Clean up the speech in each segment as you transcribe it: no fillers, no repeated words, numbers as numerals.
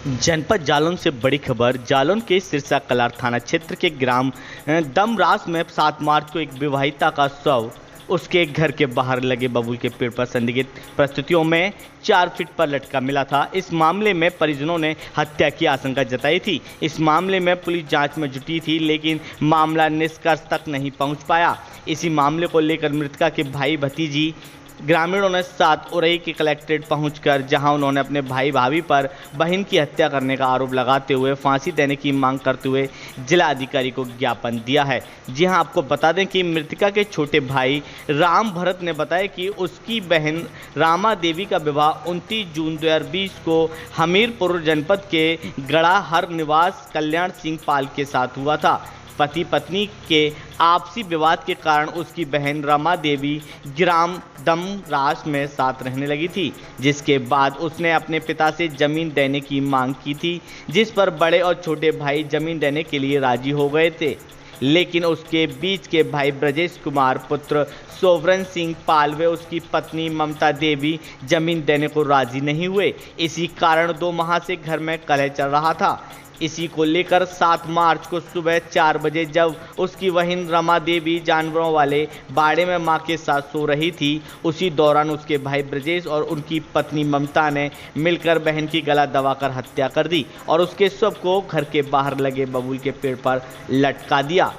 जनपद जालौन से बड़ी खबर। जालौन के सिरसा कलार थाना क्षेत्र के ग्राम दमरास में 7 मार्च को एक विवाहिता का शव उसके घर के बाहर लगे बबूल के पेड़ पर संदिग्ध परिस्थितियों में 4 फीट पर लटका मिला था। इस मामले में परिजनों ने हत्या की आशंका जताई थी। इस मामले में पुलिस जांच में जुटी थी, लेकिन मामला निष्कर्ष तक नहीं पहुंच पाया। इसी मामले को लेकर मृतका के भाई भतीजी ग्रामीणों ने साथ उरई के कलेक्ट्रेट पहुंचकर जहां उन्होंने अपने भाई भाभी पर बहन की हत्या करने का आरोप लगाते हुए फांसी देने की मांग करते हुए जिला अधिकारी को ज्ञापन दिया है। जी हां, आपको बता दें कि मृतका के छोटे भाई राम भरत ने बताया कि उसकी बहन रामा देवी का विवाह 29 जून 2020 को हमीरपुर जनपद के गड़ाहर निवास कल्याण सिंह पाल के साथ हुआ था। पति पत्नी के आपसी विवाद के कारण उसकी बहन रमा देवी ग्राम दमरास में साथ रहने लगी थी, जिसके बाद उसने अपने पिता से जमीन देने की मांग की थी, जिस पर बड़े और छोटे भाई जमीन देने के लिए राजी हो गए थे। लेकिन उसके बीच के भाई ब्रजेश कुमार पुत्र सोवरन सिंह पाल व उसकी पत्नी ममता देवी जमीन देने को राजी नहीं हुए। इसी कारण 2 माह से घर में कलह चल रहा था। इसी को लेकर 7 मार्च को सुबह 4 बजे जब उसकी बहन रमा देवी जानवरों वाले बाड़े में मां के साथ सो रही थी, उसी दौरान उसके भाई ब्रजेश और उनकी पत्नी ममता ने मिलकर बहन की गला दबाकर हत्या कर दी और उसके शव को घर के बाहर लगे बबूल के पेड़ पर लटका दिया।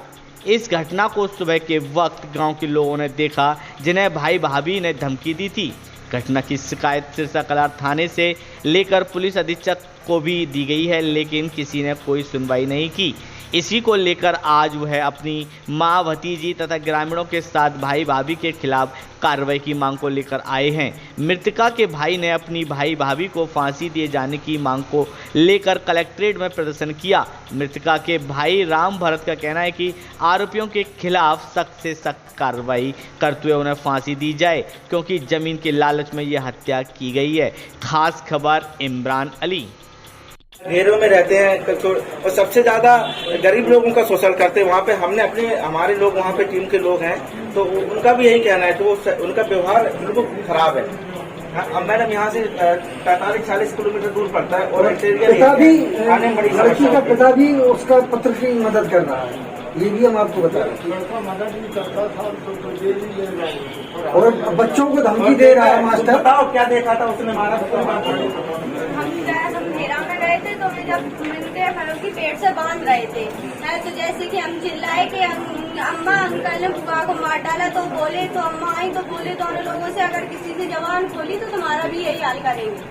इस घटना को सुबह के वक्त गांव के लोगों ने देखा, जिन्हें भाई भाभी ने धमकी दी थी। घटना की शिकायत सिरसा कलार थाने से लेकर पुलिस अधीक्षक को भी दी गई है, लेकिन किसी ने कोई सुनवाई नहीं की। इसी को लेकर आज वह अपनी मां, भतीजी तथा ग्रामीणों के साथ भाई भाभी के खिलाफ कार्रवाई की मांग को लेकर आए हैं। मृतका के भाई ने अपनी भाई भाभी को फांसी दिए जाने की मांग को लेकर कलेक्ट्रेट में प्रदर्शन किया। मृतका के भाई राम भरत का कहना है कि आरोपियों के खिलाफ सख्त से सख्त कार्रवाई करते हुए उन्हें फांसी दी जाए, क्योंकि जमीन के लालच में यह हत्या की गई है। खास खबर इमरान अली। घेरों में रहते हैं और सबसे ज्यादा गरीब लोगों का शोषण करते हैं। वहाँ पे हमारे लोग वहाँ पे टीम के लोग हैं, तो उनका भी यही कहना है, तो उनका व्यवहार बिल्कुल खराब है। अब मैडम यहाँ से 45-40 किलोमीटर दूर पड़ता है और लड़की का पिता भी उसका पत्र की मदद कर रहा है, ये भी हम आपको बता रहे हैं। मदद भी करता था और बच्चों को धमकी दे रहा है। मास्टर बताओ क्या देखा था उसने मारा? हम घेरा में गए थे, तो जब मिलते फलों की पेट से बांध रहे थे, तो जैसे कि हम चिल्लाए कि अम्मा अंकल ने बुआ को मार डाला, तो बोले, तो अम्मा आई तो बोले दोनों लोगों से अगर किसी से जबान खोली तो तुम्हारा भी यही हाल करेंगे।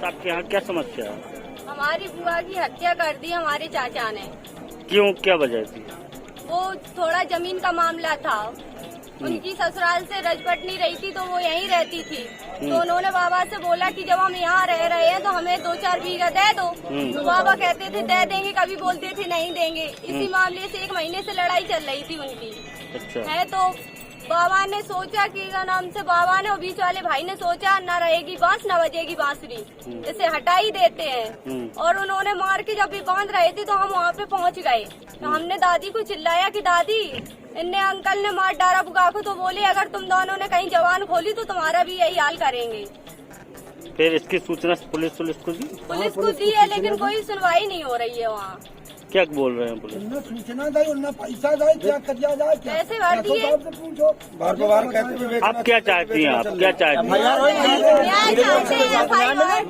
आपके यहाँ क्या समस्या है? हमारी बुआ की हत्या कर दी हमारे चाचा ने। क्यों, क्या वजह थी? वो थोड़ा जमीन का मामला था। उनकी ससुराल से रजपट नहीं रही थी, तो वो यहीं रहती थी। तो उन्होंने बाबा से बोला कि जब हम यहाँ रह रहे हैं तो हमें 2-4 बीघा दे दो। तो बाबा कहते थे दे देंगे, कभी बोलते थे नहीं देंगे। इसी मामले से 1 महीने से लड़ाई चल रही थी उनकी। अच्छा। है तो बाबा ने सोचा कि नाम से बाबा ने और बीच वाले भाई ने सोचा न रहेगी बांस न बजेगी बांसुरी, इसे हटा ही देते हैं। और उन्होंने मार के जब भी बांध रहे थे तो हम वहाँ पे पहुँच गए। तो हमने दादी को चिल्लाया कि दादी इनने अंकल ने मार डाला बुआ को, तो बोले अगर तुम दोनों ने कहीं जवान खोली तो तुम्हारा भी यही हाल करेंगे। फिर इसकी सूचना पुलिस को दी? पुलिस को दी है, लेकिन कोई सुनवाई नहीं हो रही है वहाँ। क्या बोल रहे हैं पुलिस? सूचना दे, उन्हें पैसा दे, क्या करिया जाए, पैसे भर दिए। बार कहते आप क्या चाहती हैं? आप क्या चाहती हैं?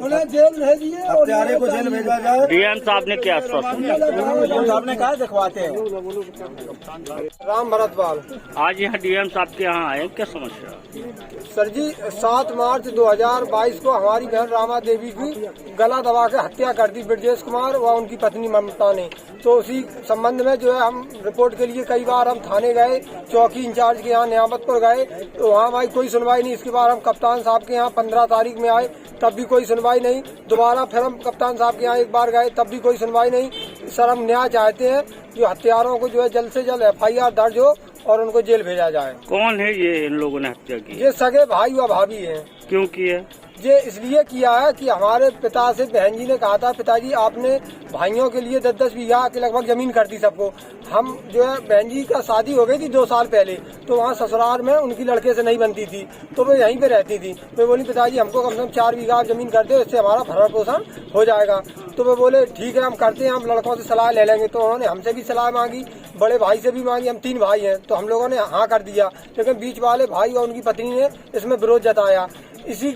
उन्हें जेल भेजिए और हत्यारे को जेल भेजा जाए। डीएम साहब ने क्या आश्वासन दिया? आपने कहा दिखवाते हैं। राम भरत पाल। आज यहाँ डीएम साहब के यहाँ आए, क्या समस्या? सर जी, 7 मार्च 2022 को हमारी बहन रामा देवी की गला दबा के हत्या कर दी ब्रजेश कुमार व उनकी पत्नी ममता ने। तो उसी संबंध में जो है हम रिपोर्ट के लिए कई बार हम थाने गए, चौकी इंचार्ज के यहाँ नियामतपुर गए, तो वहाँ भाई कोई सुनवाई नहीं। इसके बाद हम कप्तान साहब के यहाँ 15 तारीख में आए, तब भी कोई सुनवाई नहीं। दोबारा फिर हम कप्तान साहब के यहाँ एक बार गए, तब भी कोई सुनवाई नहीं। सर, हम न्याय चाहते हैं, जो हत्यारों को जो है जल्द से जल्द FIR दर्ज हो और उनको जेल भेजा जाए। कौन है ये इन लोगों ने हत्या की? ये सगे भाई व भाभी हैं। क्यों किया? ये इसलिए किया है कि हमारे पिता से बहन जी ने कहा था, पिताजी आपने भाइयों के लिए 10-10 बीघा के लगभग जमीन कर दी सबको। हम जो है बहन जी का शादी हो गई थी 2 साल पहले, तो वहाँ ससुराल में उनकी लड़के से नहीं बनती थी, तो वो यहीं पे रहती थी। तो बोली पिताजी हमको कम से कम 4 बीघा जमीन कर दो, इससे हमारा भरण पोषण हो जाएगा। तो वो बोले ठीक है हम करते हैं, हम लड़कों से सलाह ले लेंगे। तो उन्होंने हमसे भी सलाह मांगी, बड़े भाई से भी मांगी, हम 3 भाई हैं, तो हम लोगों ने हाँ कर दिया। लेकिन बीच वाले भाई और उनकी पत्नी ने इसमें विरोध जताया। इसी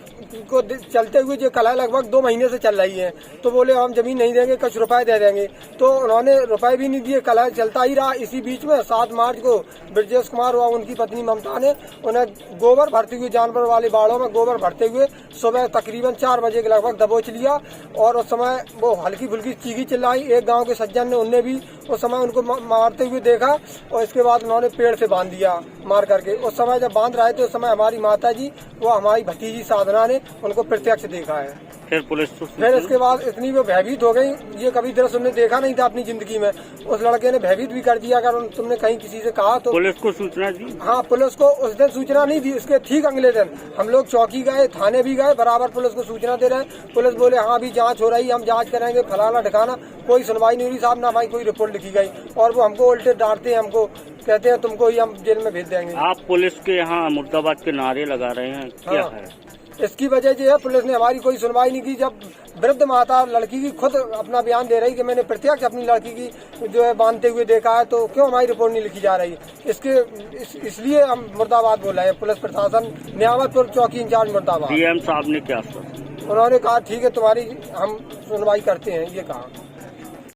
को चलते हुए जो कलह लगभग 2 महीने से चल रही है। तो बोले हम जमीन नहीं देंगे, कुछ रुपए दे देंगे, तो उन्होंने रुपए भी नहीं दिए, कलह चलता ही रहा। इसी बीच में 7 मार्च को ब्रजेश कुमार व उनकी पत्नी ममता ने उन्हें गोबर भरते हुए, जानवर वाले बाड़ों में गोबर भरते हुए सुबह तकरीबन 4 बजे के लगभग दबोच लिया। और उस समय वो हल्की फुल्की चीखी चिल्लाई। एक गाँव के सज्जन ने उनने भी उस समय उनको मारते हुए देखा, और इसके बाद उन्होंने पेड़ से बांध दिया मार करके। उस समय जब बांध रहे थे उस समय हमारी माता जी वो हमारी भतीजी साधना ने उनको प्रत्यक्ष देखा है। फिर पुलिस फिर इसके बाद इतनी वो भयभीत हो गई, ये कभी दृश्य उन्होंने देखा नहीं था अपनी जिंदगी में। उस लड़के ने भयभीत भी कर दिया, अगर तुमने कहीं किसी से कहा तो। पुलिस को सूचना दी? हाँ, पुलिस को उस दिन सूचना नहीं दी, इसके ठीक अगले दिन हम लोग चौकी गए, थाने भी गए, बराबर पुलिस को सूचना दे रहे हैं। पुलिस बोले हाँ अभी जांच हो रही है, हम जांच करेंगे, फलाना ठिकाना। कोई सुनवाई नहीं हुई साहब, ना भाई कोई रिपोर्ट लिखी गई। और वो हमको उल्टे डांटते हैं, हमको कहते हैं तुमको ही हम जेल में भेज देंगे। आप पुलिस के यहाँ मुर्दाबाद के नारे लगा रहे हैं, क्या हाँ। है इसकी वजह जो है पुलिस ने हमारी कोई सुनवाई नहीं की। जब वृद्ध माता लड़की की खुद अपना बयान दे रही कि मैंने प्रत्यक्ष अपनी लड़की की जो है बांधते हुए देखा है, तो क्यों हमारी रिपोर्ट नहीं लिखी जा रही? इसलिए हम मुर्दाबाद बोल रहे हैं। पुलिस प्रशासन नियामतपुर चौकी इंचार्ज मुर्दाबाद। डीएम साहब ने क्या आश्वासन? उन्होंने कहा ठीक है तुम्हारी हम सुनवाई करते हैं, ये कहा।